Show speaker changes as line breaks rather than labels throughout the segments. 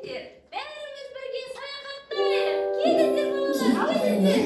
Bärimiz birge saýahatdaýyk. Kelindir balalar.
Kelindir.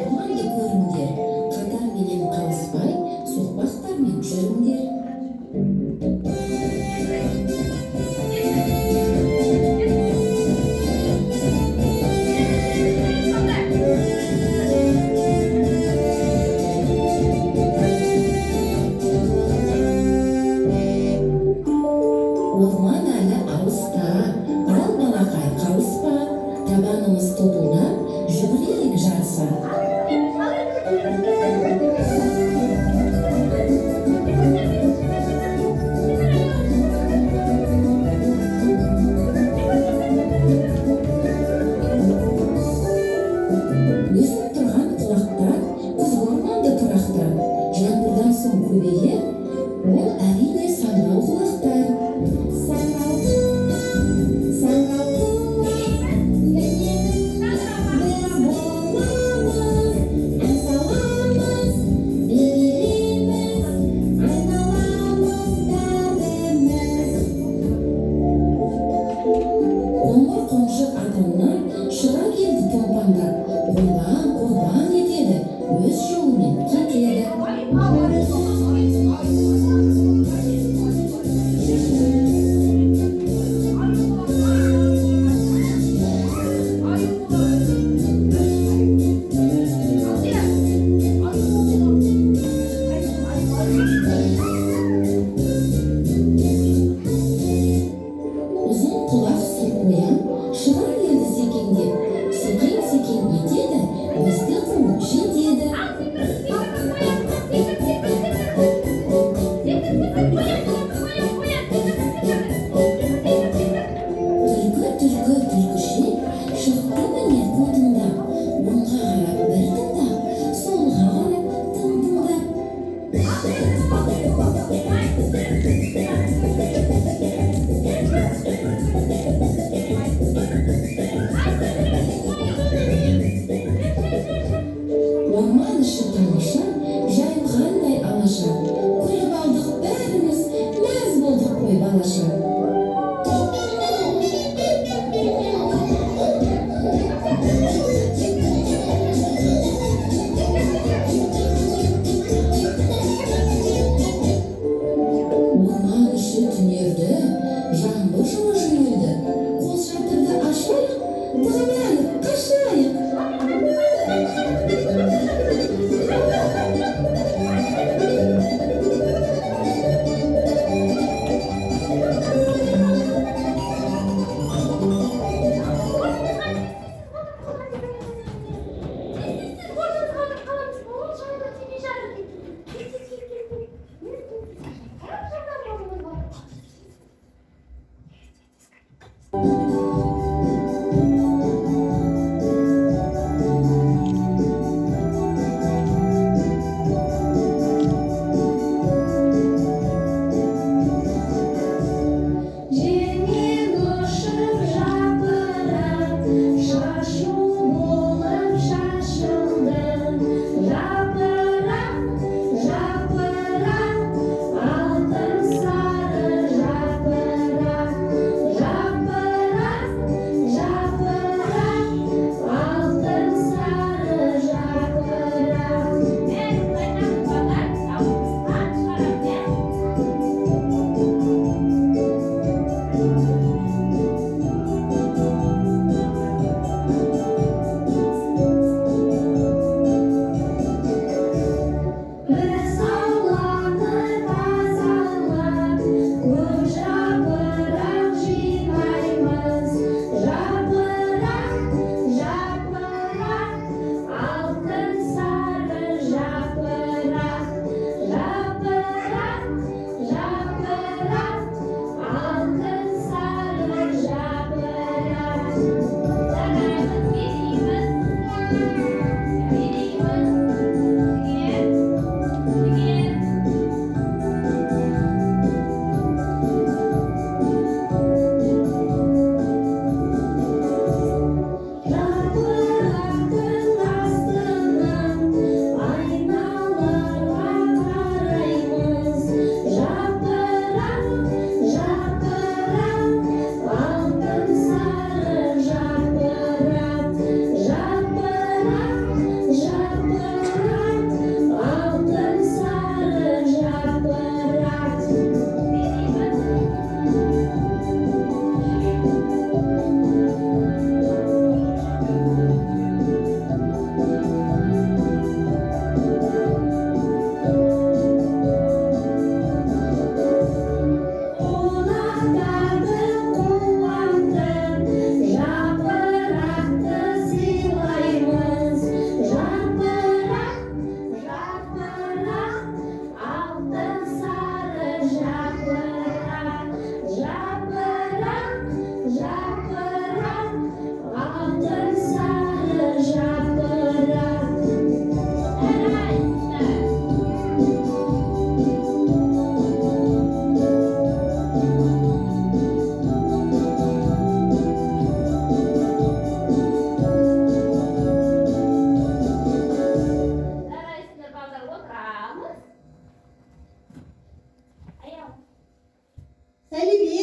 Ormanda görüngер. Kadar menen kalışpay, sohbaklarmen жүрүңдер. Orman алы алыста, ал балакай калыспа, табанымыз тобулнап, жүгүрелик жарыса. Өсүп турган кулактар, күз орманда туракта, жаңбырдан соң көбейе, ол әрине саңгал кулактар.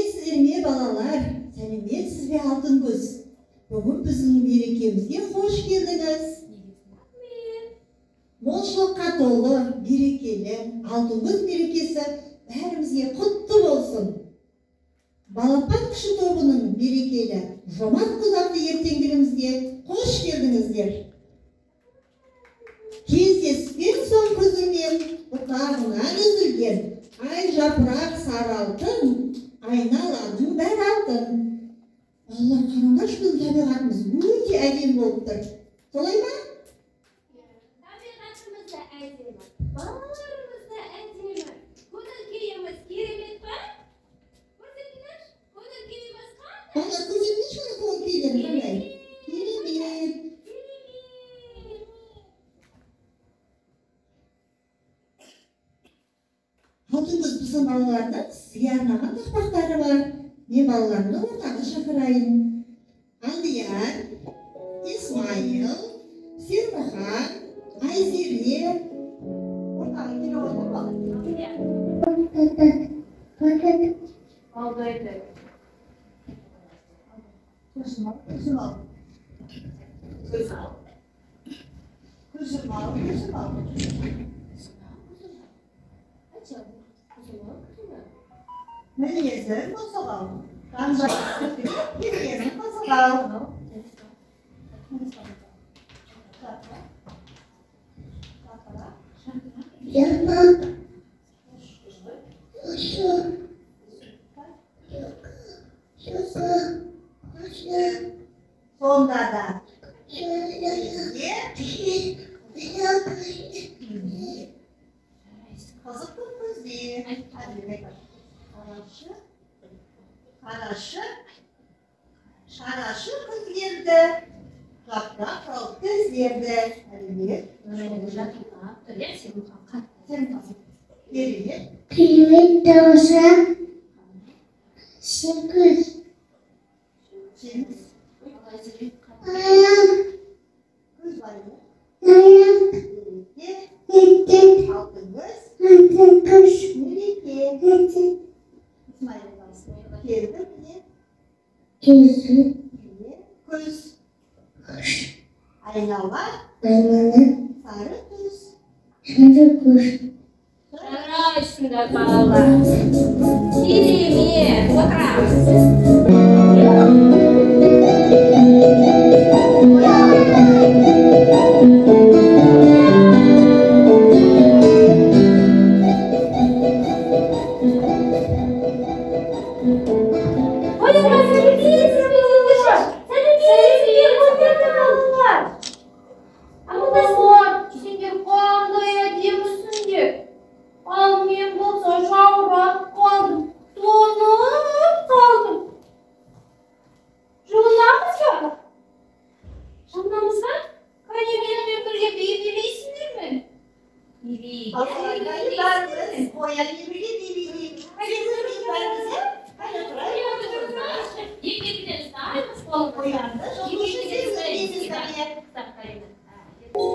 Сәлеметсіздер ме балалар? Сәлеметсіз бе алтын көз? Бүгін біздің мерекемізге қош келдіңіз. Молшылыққа толы, берекелі, алтын көз мерекесі бәрімізге құтты болсын. Балапан кіші тобының берекелі, жомарт күзақты ертеңгілімізге қош келдіңіздер. Кездескен соң күзімен бұтағынан үзілген ай жапырақ сары алтын, айналаның бәрі алтын. Балалар, қараңдаршы, біздің табиғатымыз өте әдемі болып тұр. Солай ма?
Табиғатымыз да әдемі, балаларымыз да әдемі. Көңіл күйіміз керемет па? Көрсетіңіз, көңіл күйіміз қандай?
Балалар, көрсетіңізші оны көңіл күйлері қандай? Керемет. Алтын көз біздің балалардың сізге арнаған тақпақтары бар. Мен балаларымды ортаға шақырайын. Алдияр, Исмайыл, Сермұхан, Айзере. Ортаға келе отыр балалар.
Алдайды.
Көзім ал, көзім ал. Көзім ал. Көзім ал, көзім ал. Мінезім қосылау. Мінезім қосылау. Sonda da. Kazık kız diye. Hadi bakalım. Şaraşı kız geldi. Yaprak kız geldi. Hadi bir. Sen kazık. Geriye.
Kıymet dosa sekiz
Şimdi
ayam
kız var mı?
ayam
Geriye.
yedi
Altın kız.
altı kış
Melike.
yedi
İsmail geldi.
yüzü
Geriye. Kız. Aynalı.
aymanı
Sarı kız.
sarı kuş
Жарайсыңдар, балалар. Керемет, отырамыз. Al men bolsa jawrap qaldım, donub qaldım. Жылынамыз ба? Жылынамыз ба? Қане менімен бірге билейсіңдер ме?
Aslanlarımız, koyan yemeği bileyim. Hadi kızım vermese. Hadi oturayım.
Екеуінен саймыз болып
Koyandı.
Екеуінен
Siz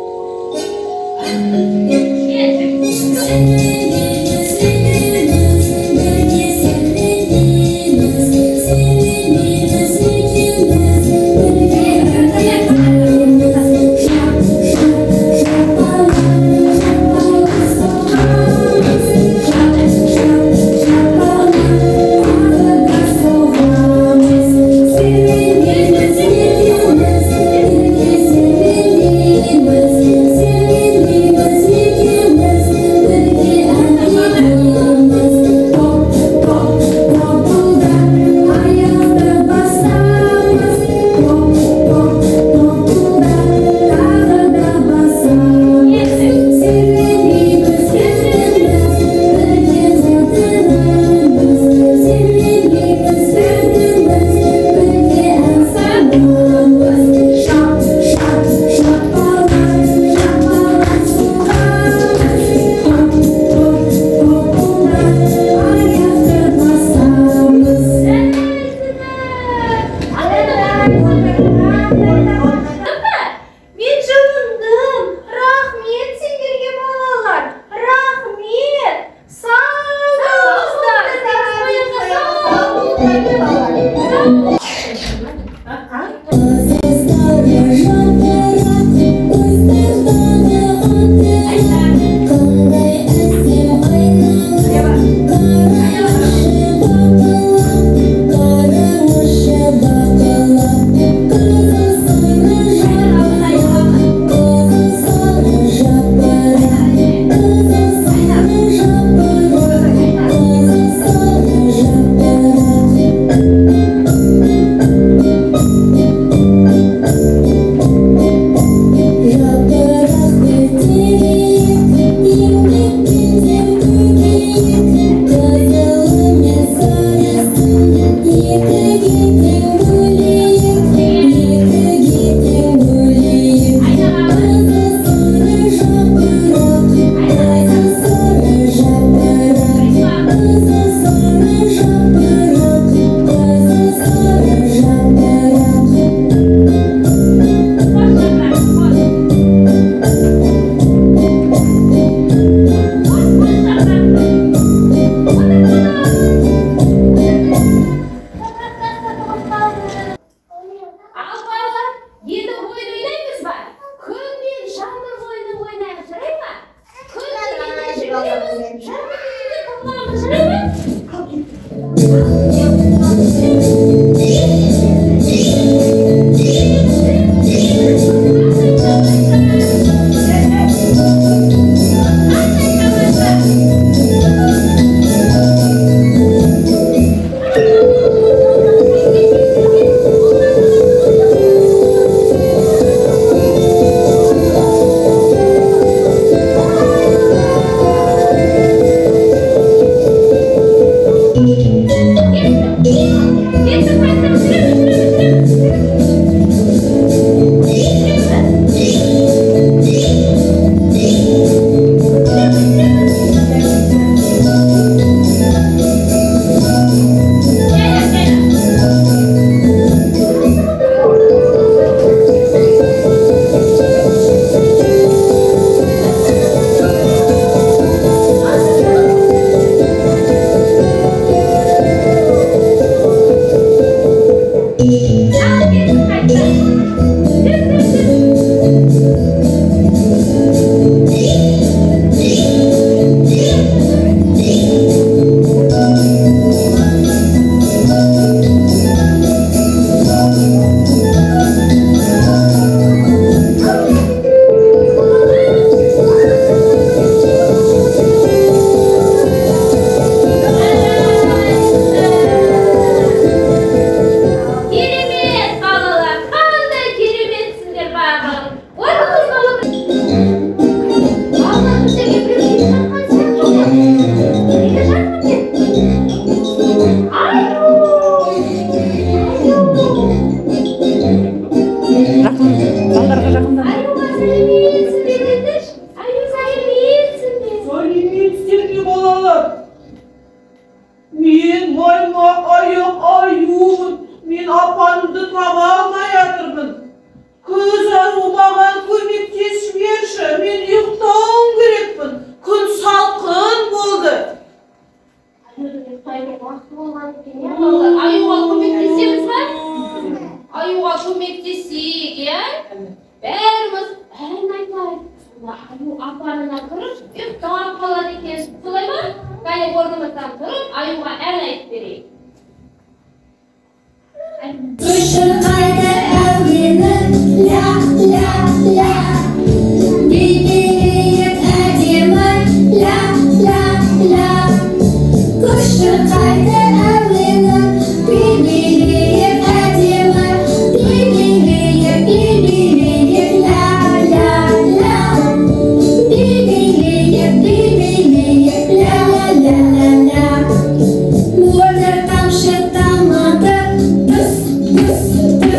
Yes.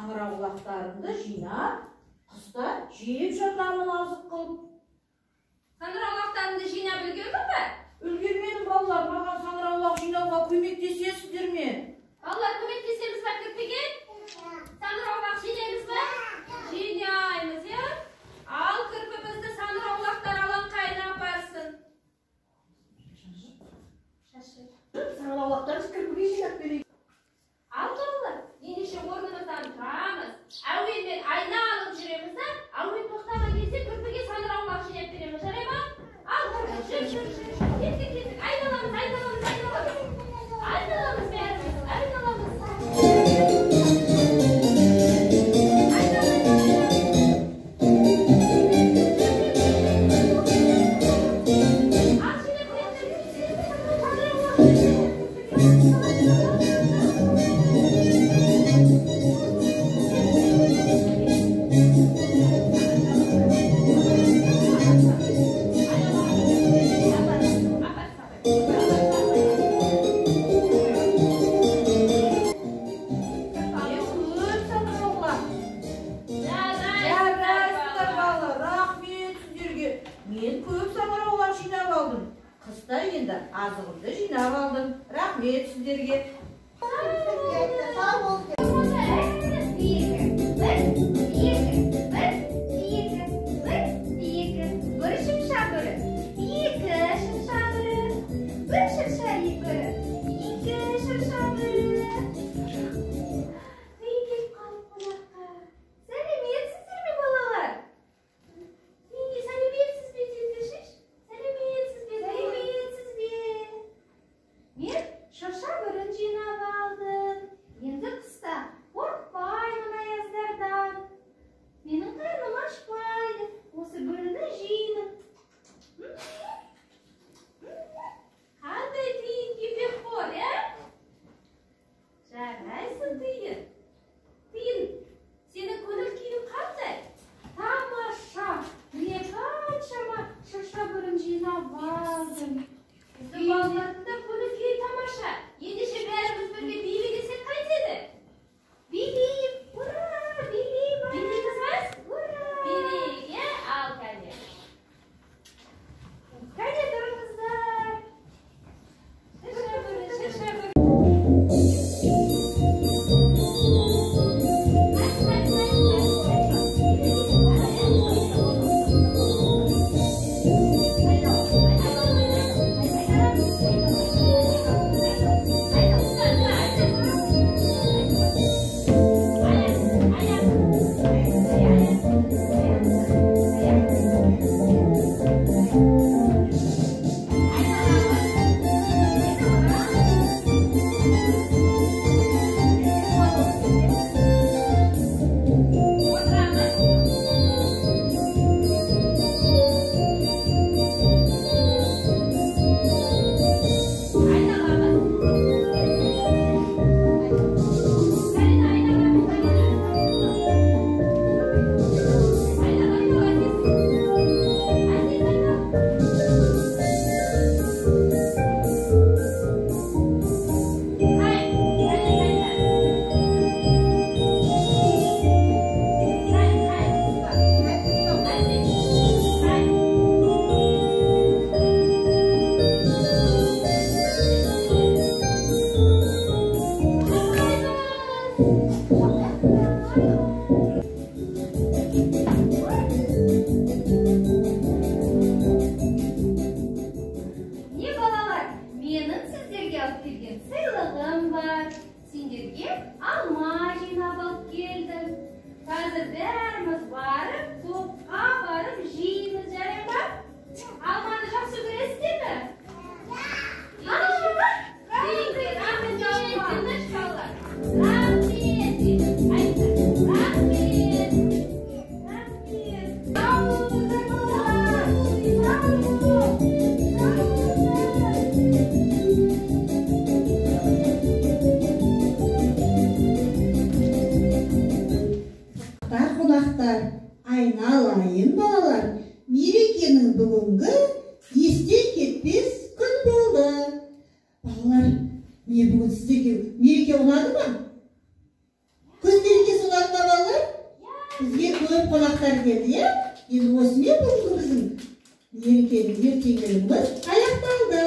саңырауқұлақтарымды жинап, қыста жеп жатамын азық қылып.
Саңырауқұлақтарыңды жинап үлгердің бе?
Үлгермедім балалар, маған саңырауқұлақ жинауға көмектесесіздер ме?
Балалар, көмектесеміз бе Кірпіге? Саңырауқұлақ жинаймыз ба? Жинаймыз, иә? Ал Кірпі бізді саңырауқұлақтар алаңқайына апарсын.
Саңырауқұлақтарды Кірпіге жинап берейік.
Ал балалар, ендеше орнымыздан тұрамыз. Әуелмен айна алып жүреміз да, әуел тоқтаған кезде Кірпіге саңырауқұлақ жинап береміз, жарай ма? Ал Кірпі, жүр. Кеттік. Айналамыз. Айналамыз бәріміз, айналамыз.
Мен көп саңырауқұлақ жинап алдым. Қыста енді азығымды жинап алдым. Рахмет сіздерге.
Айналайын балалар, мерекенің бүгінгі естен кетпес күн болды. Балалар, не бүгін сіздерге мереке ұнады ма? Күн мерекесі ұнады ма бізге көп қонақтар келді, иә? Енді осымен бүгінгі біздің мерекенің ертеңгілігіміз аяқталды.